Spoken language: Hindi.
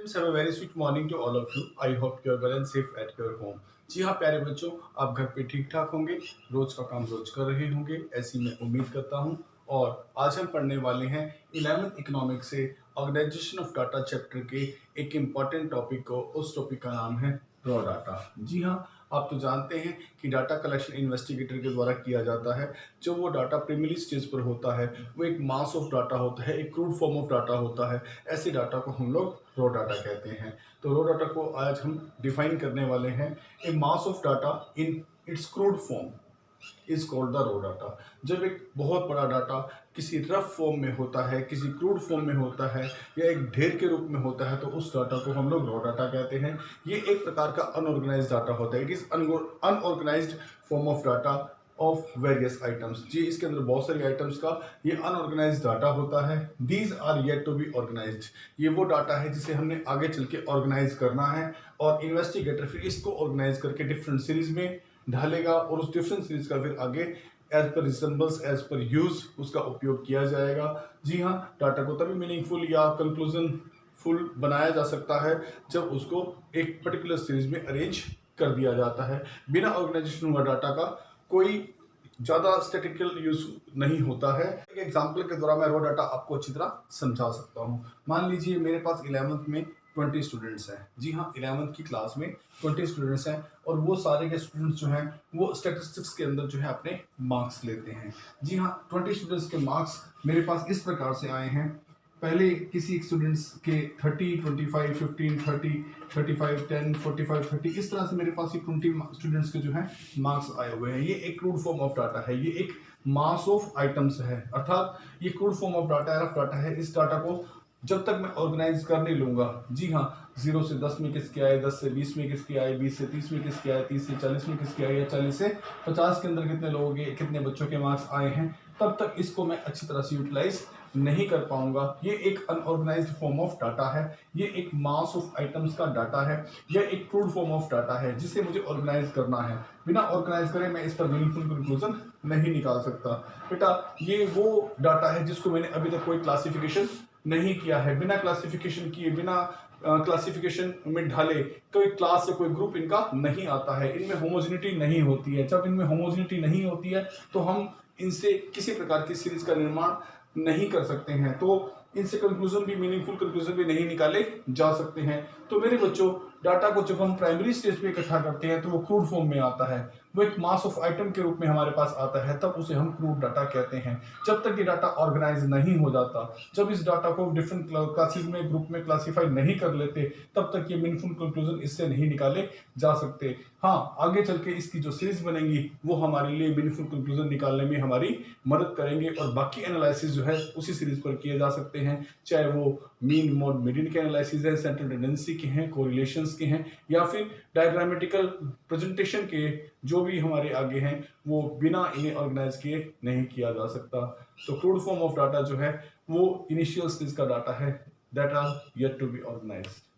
Friends, have a very sweet morning to all of you. I hope you are well and safe at your home. जी हाँ प्यारे बच्चों, आप घर पे ठीक ठाक होंगे, रोज का काम रोज कर रहे होंगे, ऐसी मैं उम्मीद करता हूँ। और आज हम पढ़ने वाले हैं 11th इकोनॉमिक्स से ऑर्गेनाइजेशन ऑफ डाटा चैप्टर के एक इम्पॉर्टेंट टॉपिक को। उस टॉपिक का नाम है रॉ डाटा। जी हाँ, आप तो जानते हैं कि डाटा कलेक्शन इन्वेस्टिगेटर के द्वारा किया जाता है। जो वो डाटा प्राइमरी स्टेज पर होता है वो एक मास ऑफ डाटा होता है, एक क्रूड फॉर्म ऑफ डाटा होता है। ऐसे डाटा को हम लोग रॉ डाटा कहते हैं। तो रॉ डाटा को आज हम डिफाइन करने वाले हैं। A mass of data in its crude form is called the raw data. जब एक बहुत बड़ा डाटा किसी रफ फॉर्म में होता है, किसी क्रूड फॉर्म में होता है या एक ढेर के रूप में होता है, तो उस डाटा को हम लोग रॉ डाटा कहते हैं। ये एक प्रकार का अनऑर्गेनाइज्ड डाटा होता है। It is unorganised form of data of various items. जी, इसके अंदर बहुत सारी आइटम्स का ये अनऑर्गेनाइज्ड डाटा होता है। These are yet to be organised. ये वो डाटा है जिसे हमने आगे चल के ऑर्गेनाइज करना है और इन्वेस्टिगेटर फिर इसको ऑर्गेनाइज करके डिफरेंट सीरीज में ढालेगा और उस डिफरेंट सीरीज का फिर आगे as per resembles as per use उसका उपयोग किया जाएगा। जी हाँ, डाटा को तभी मीनिंगफुल या कंक्लूजन फुल बनाया जा सकता है जब उसको एक पर्टिकुलर सीरीज में अरेंज कर दिया जाता है। बिना ऑर्गेनाइजेशन हुआ डाटा का कोई ज़्यादा स्टैटिकल यूज नहीं होता है। एक एग्जाम्पल के द्वारा मैं रॉ डाटा आपको अच्छी तरह समझा सकता हूँ। मान लीजिए मेरे पास 11th में 20 स्टूडेंट्स हैं। जी हाँ, 11th की क्लास में 20 स्टूडेंट्स हैं और वो सारे के स्टूडेंट्स जो हैं वो स्टैटिस्टिक्स के अंदर जो है अपने मार्क्स लेते हैं। जी हाँ, 20 स्टूडेंट्स के मार्क्स मेरे पास इस प्रकार से आए हैं। पहले किसी स्टूडेंट्स के 30, 25, 15, 30, 35, 10, 45, 30 इस तरह से मेरे पास ये 20 स्टूडेंट्स के जो है मार्क्स आए हुए हैं। ये एक क्रूड फॉर्म ऑफ डाटा है, ये एक मास ऑफ आइटम्स है, अर्थात ये क्रूड फॉर्म ऑफ डाटा है, रफ डाटा है। इस डाटा को जब तक मैं ऑर्गेनाइज कर नहीं लूंगा, जी हाँ, 0 से 10 में किसके आए, 10 से 20 में किसके आए, 20 से 30 में किसके आए, 30 से 40 में किसके आए या 40 से 50 के अंदर कितने लोगों के कितने बच्चों के मार्क्स आए हैं, तब तक इसको मैं अच्छी तरह से यूटिलाइज नहीं कर पाऊंगा। ये एक अनऑर्गेनाइज्ड फॉर्म ऑफ डाटा है, ये एक मास ऑफ आइटम्स का डाटा है, यह एक क्रूड फॉर्म ऑफ डाटा है जिसे मुझे ऑर्गेनाइज करना है। बिना ऑर्गेनाइज करे मैं इस पर मीनिंगफुल कंक्लूजन नहीं निकाल सकता। बेटा, ये वो डाटा है जिसको मैंने अभी तक कोई क्लासिफिकेशन नहीं किया है। बिना क्लासिफिकेशन किए, बिना क्लासिफिकेशन में ढाले कोई क्लास से कोई ग्रुप इनका नहीं आता है। इनमें होमोजेनिटी नहीं होती है। जब इनमें होमोजेनिटी नहीं होती है तो हम इनसे किसी प्रकार की सीरीज का निर्माण नहीं कर सकते हैं, तो इनसे कंक्लूजन भी, मीनिंगफुल कंक्लूजन भी नहीं निकाले जा सकते हैं। तो मेरे बच्चों, डाटा को जब हम प्राइमरी स्टेज पे इकट्ठा करते हैं तो वो क्रूड फॉर्म में आता है, वो एक मास ऑफ आइटम के रूप में हमारे पास आता है, तब उसे हम क्रूड डाटा कहते हैं। जब तक ये डाटा ऑर्गेनाइज नहीं हो जाता, जब इस डाटा को डिफरेंट क्लासेस में, ग्रुप में क्लासीफाई नहीं कर लेते, तब तक ये मीनिंगफुल कंक्लूजन इससे नहीं निकाले जा सकते। हाँ, आगे चल के इसकी जो सीरीज बनेंगी वो हमारे लिए मीनिंगफुल कंक्लूजन निकालने में हमारी मदद करेंगे और बाकी एनालिसिस जो है उसी सीरीज पर किए जा सकते हैं, चाहे वो मीन, मोड, मीडियन के एनालिसिस हैं, सेंट्रल टेंडेंसी के हैं, कोरिलेशंस के हैं, या फिर डायग्रामेटिकल प्रेजेंटेशन के जो भी हमारे आगे हैं, वो बिना इन्हें ऑर्गेनाइज किए नहीं किया जा सकता। तो क्रूड फॉर्म ऑफ डाटा जो है वो इनिशियल स्टेज का डाटा है, that are yet to be organised.